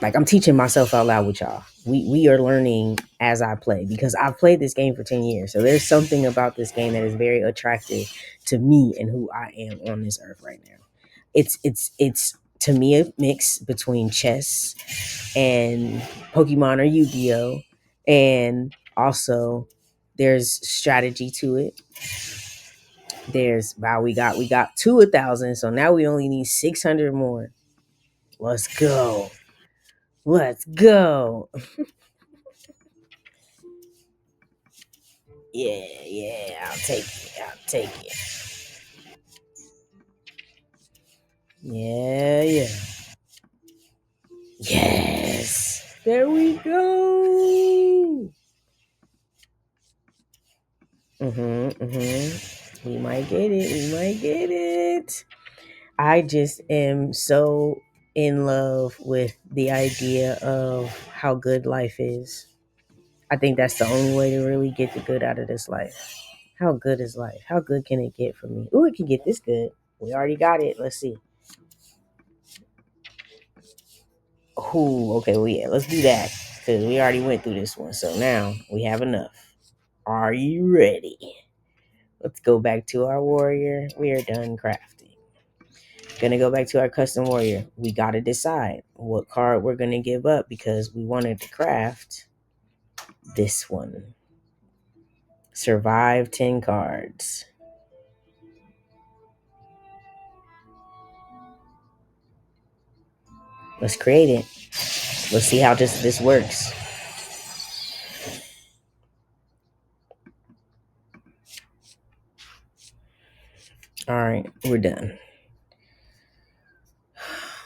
like, I'm teaching myself out loud with y'all. We are learning as I play, because I've played this game for 10 years. So there's something about this game that is very attractive to me and who I am on this earth right now. It's to me a mix between chess and Pokemon or Yu-Gi-Oh, and also there's strategy to it. There's, wow, we got to 1,000, so now we only need 600 more. Let's go. Let's go. Yeah, I'll take it. I'll take it. Yeah. Yes. There we go. We might get it. We might get it. I just am so in love with the idea of how good life is. I think that's the only way to really get the good out of this life. How good is life? How good can it get for me? Ooh, it can get this good. We already got it. Let's see. Ooh, okay, well, yeah, let's do that. Because we already went through this one. So now we have enough. Are you ready? Let's go back to our warrior. We are done crafting. Gonna go back to our custom warrior. We gotta decide what card we're gonna give up because we wanted to craft this one. Survive 10 cards. Let's create it. Let's see how this works. All right, we're done.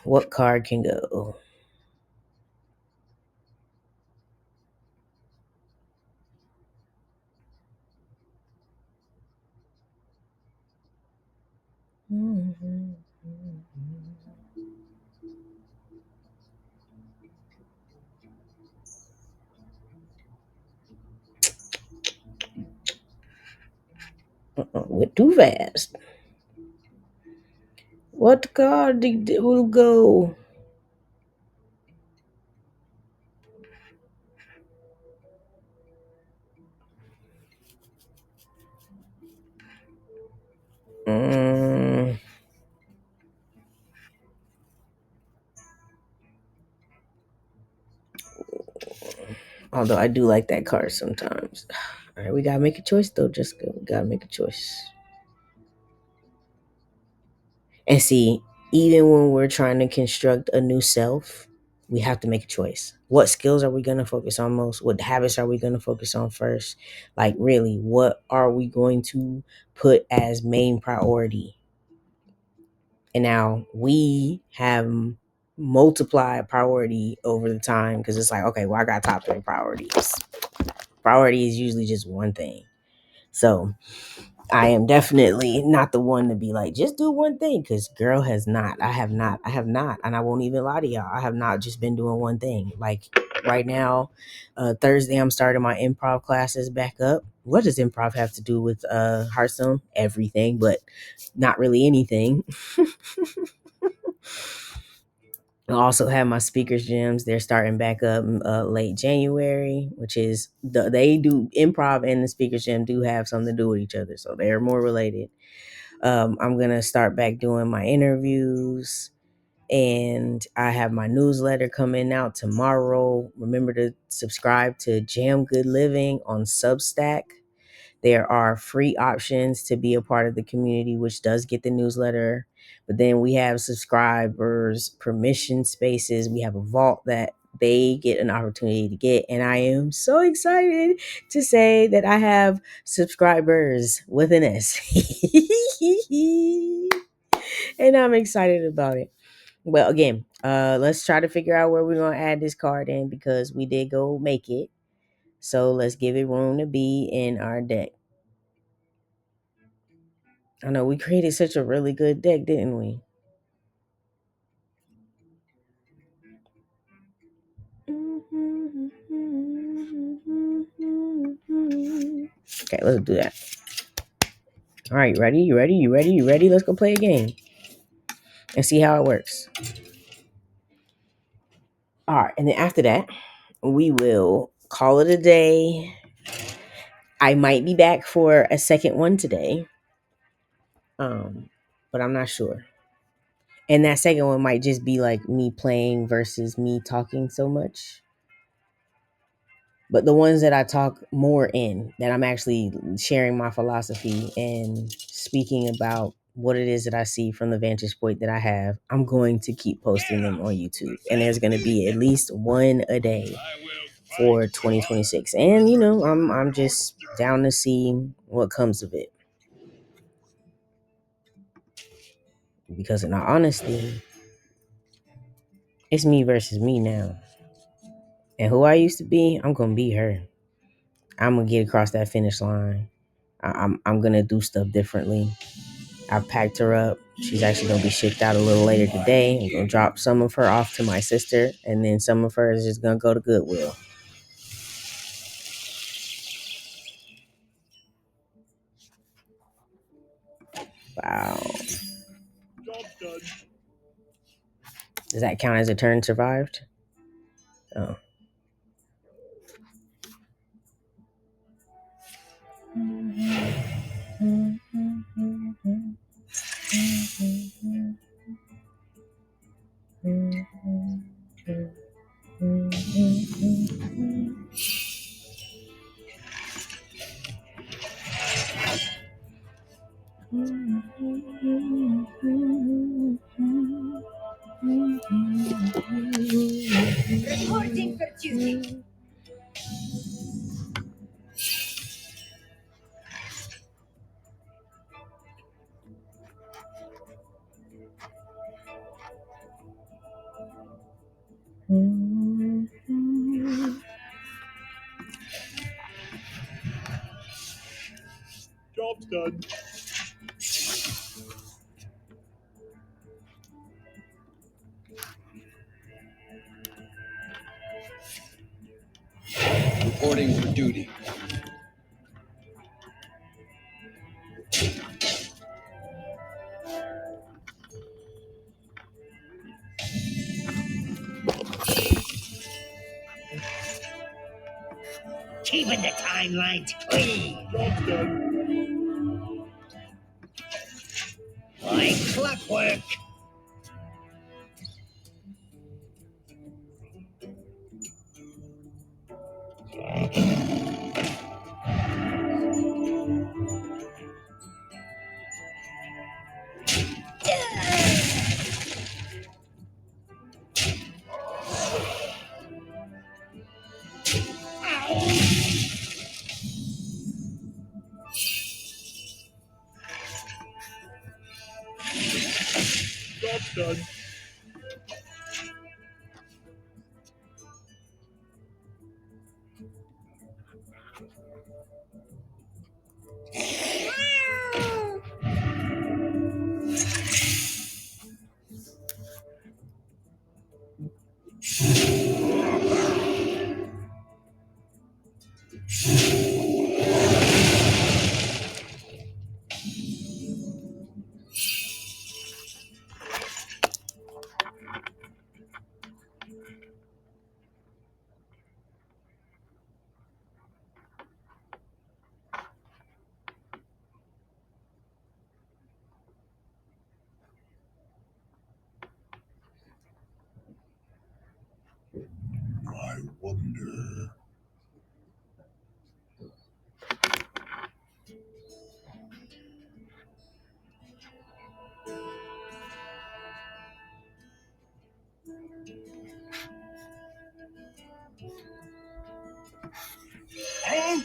What card can go? Went too fast. What card will go? Mm, although I do like that card sometimes. All right, we gotta make a choice though, Jessica. We gotta make a choice. And see, even when we're trying to construct a new self, we have to make a choice. What skills are we going to focus on most? What habits are we going to focus on first? Like, really, what are we going to put as main priority? And now we have multiplied priority over the time because it's like, okay, well, I got top three priorities. Priority is usually just one thing. So I am definitely not the one to be like, just do one thing, because girl has not. I have not. And I won't even lie to y'all. I have not just been doing one thing. Like right now, Thursday, I'm starting my improv classes back up. What does improv have to do with Hearthstone? Everything, but not really anything. I also have my speakers gyms. They're starting back up late January, which is they do improv and the speakers gym do have something to do with each other, so they're more related. I'm gonna start back doing my interviews, and I have my newsletter coming out tomorrow. Remember to subscribe to Jam Good Living on Substack. There are free options to be a part of the community, which does get the newsletter. But then we have subscribers permission spaces. We have a vault that they get an opportunity to get. And I am so excited to say that I have subscribers with an S. And I'm excited about it. Well, again, let's try to figure out where we're gonna add this card in because we did go make it. So let's give it room to be in our deck. I know we created such a really good deck, didn't we? Okay, let's do that. All right, ready? You ready? You ready? You ready? Let's go play a game and see how it works. All right, and then after that, we will call it a day. I might be back for a second one today, but I'm not sure. And that second one might just be like me playing versus me talking so much. But the ones that I talk more in, that I'm actually sharing my philosophy and speaking about what it is that I see from the vantage point that I have, I'm going to keep posting them on YouTube. And there's going to be at least one a day for 2026. And you know, I'm just down to see what comes of it. Because in all honesty, it's me versus me now. And who I used to be, I'm gonna be her. I'm gonna get across that finish line. I'm gonna do stuff differently. I packed her up. She's actually gonna be shipped out a little later today. I'm gonna drop some of her off to my sister, and then some of her is just gonna go to Goodwill. Wow. Does that count as a turn survived? Oh. Reporting for duty. Job's done. Reporting for duty. Keeping the timelines clean. Job's done. Like clockwork. Job's done. I wonder.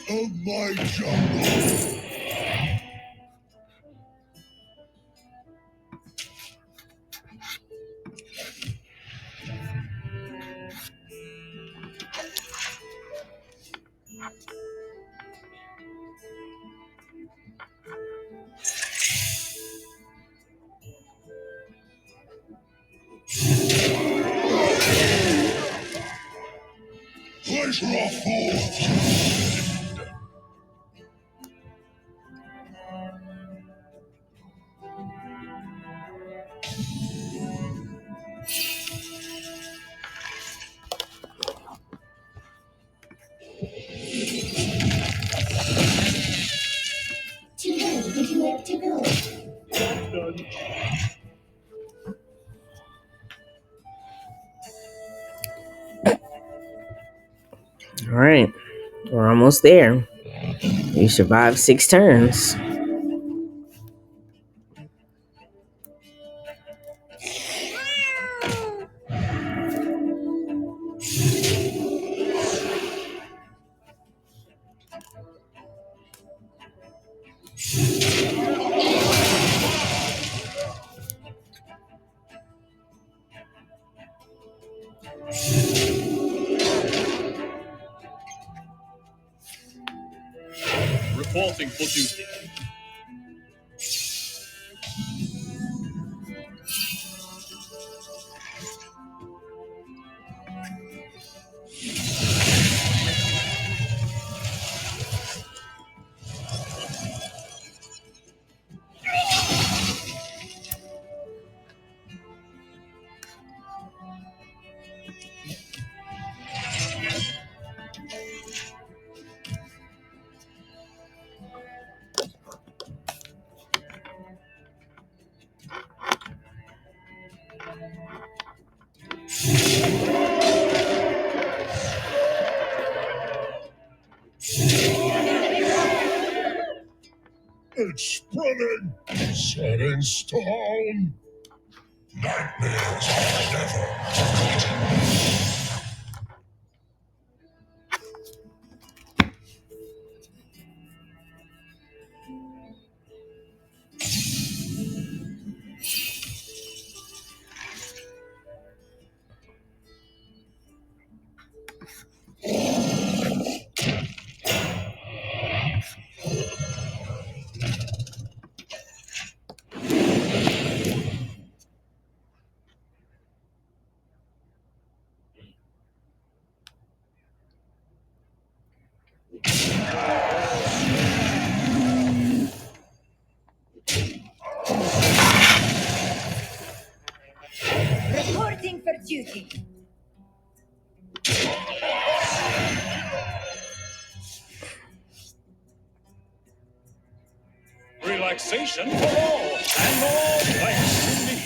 of my jungle. Pleasure of fools. Today, would you like to go? Done. All right, we're almost there. You survived 6 turns. Reporting for duty. It's spreading. Set in stone. Nightmares are never forgotten. Reporting for duty. Relaxation for all, and all thanks to me.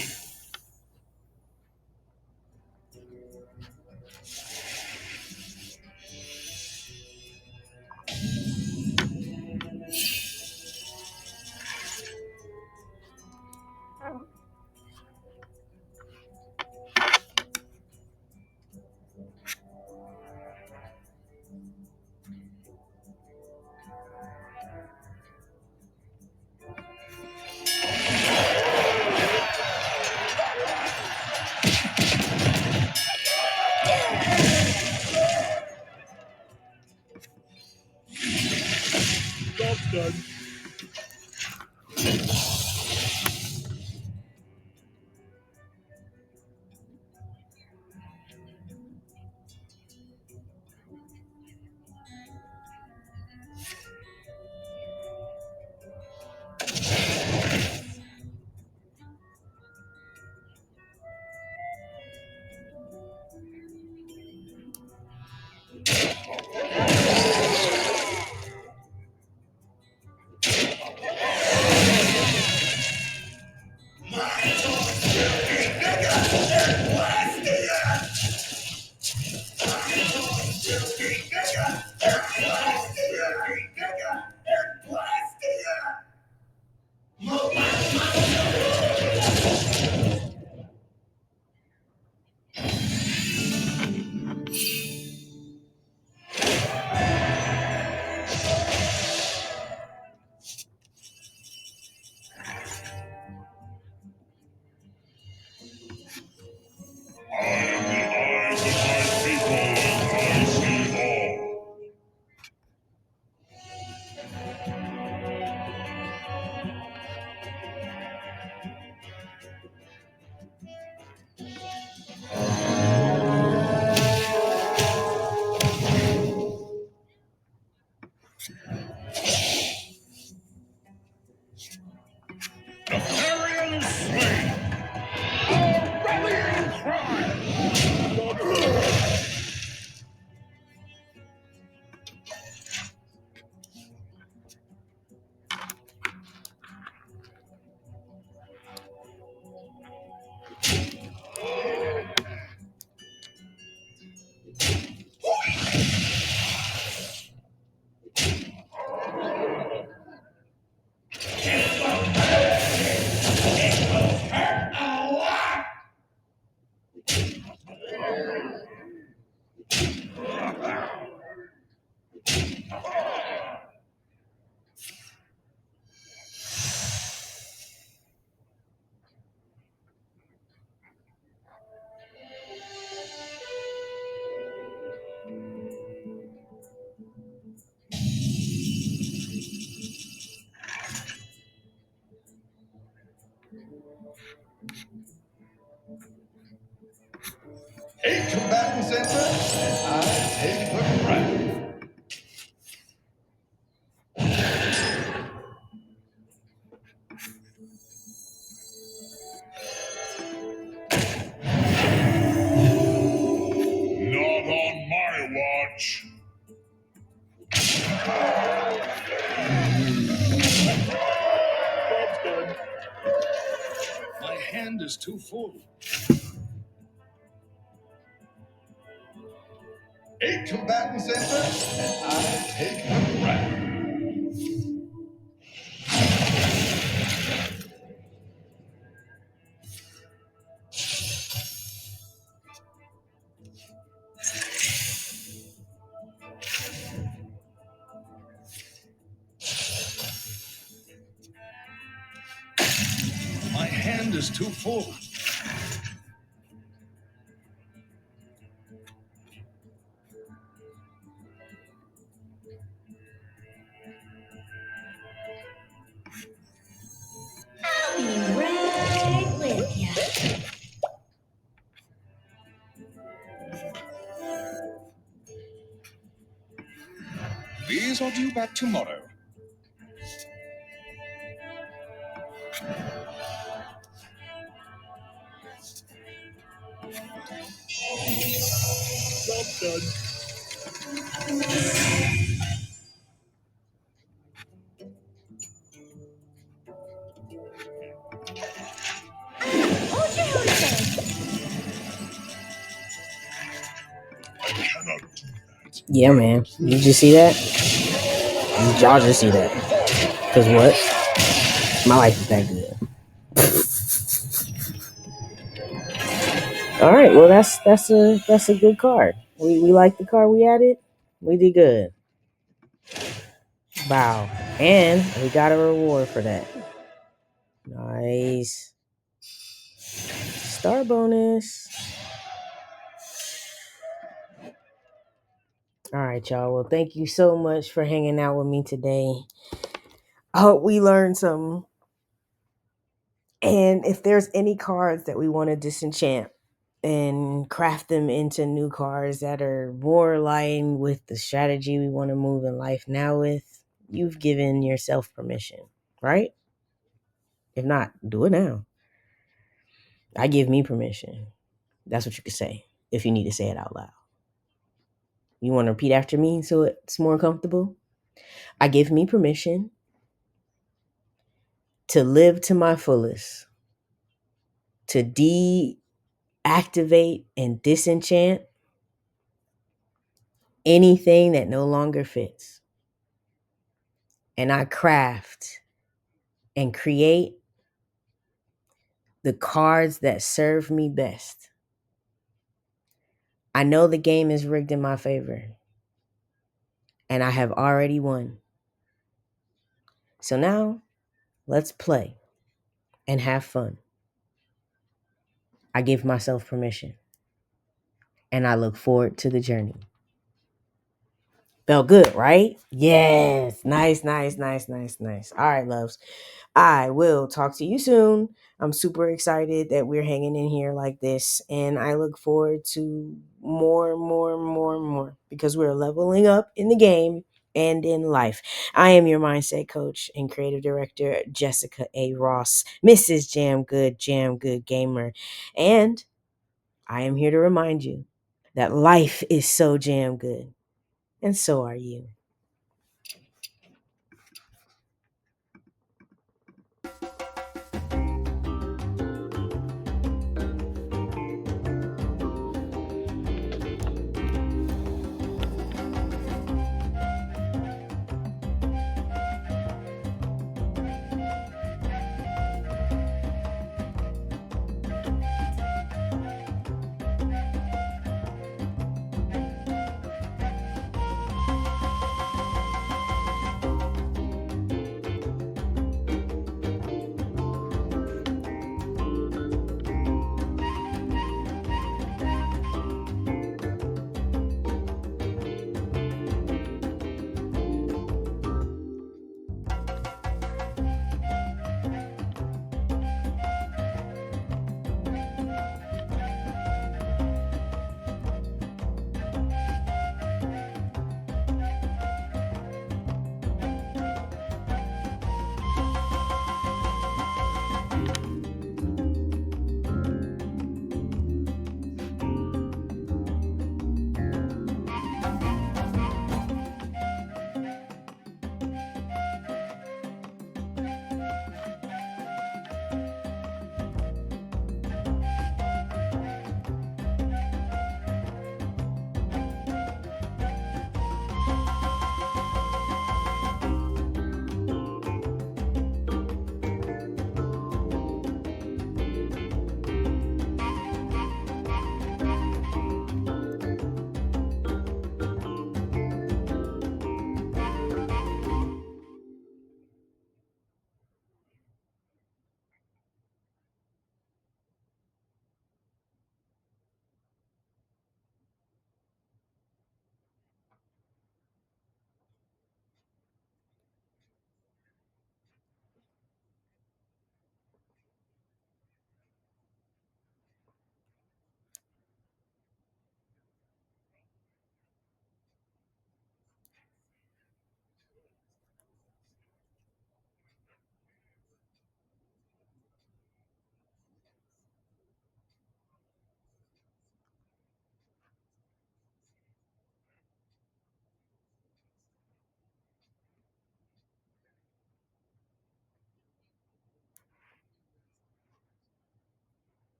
Eight combatants enter, and I take the crown. Not on my watch. That's good. My hand is too full. Eight combatants enter, and I take the crown. My hand is too full. I'll be right with you. These are due back tomorrow. That's done. Hold your horses. I cannot do that. Yeah, man. Did you see that? Did y'all just see that? Cause what? My life is that good. All right. Well, that's a good card. We like the card we added. We did good. Wow. And we got a reward for that. Nice. Star bonus. All right, y'all. Well, thank you so much for hanging out with me today. I hope we learned something. And if there's any cards that we want to disenchant and craft them into new cards that are more aligned with the strategy we want to move in life now with, you've given yourself permission, right? If not, do it now. I give me permission. That's what you could say if you need to say it out loud. You want to repeat after me so it's more comfortable? I give me permission to live to my fullest, to deactivate and disenchant anything that no longer fits. And I craft and create the cards that serve me best. I know the game is rigged in my favor, and I have already won. So now, let's play and have fun. I give myself permission, and I look forward to the journey. Felt good, right? Yes. Nice, nice, nice, nice, nice. All right, loves. I will talk to you soon. I'm super excited that we're hanging in here like this, and I look forward to more because we're leveling up in the game and in life. I am your mindset coach and creative director, Jessica A. Ross, Mrs. Jam Good Gamer, and I am here to remind you that life is so jam good, and so are you.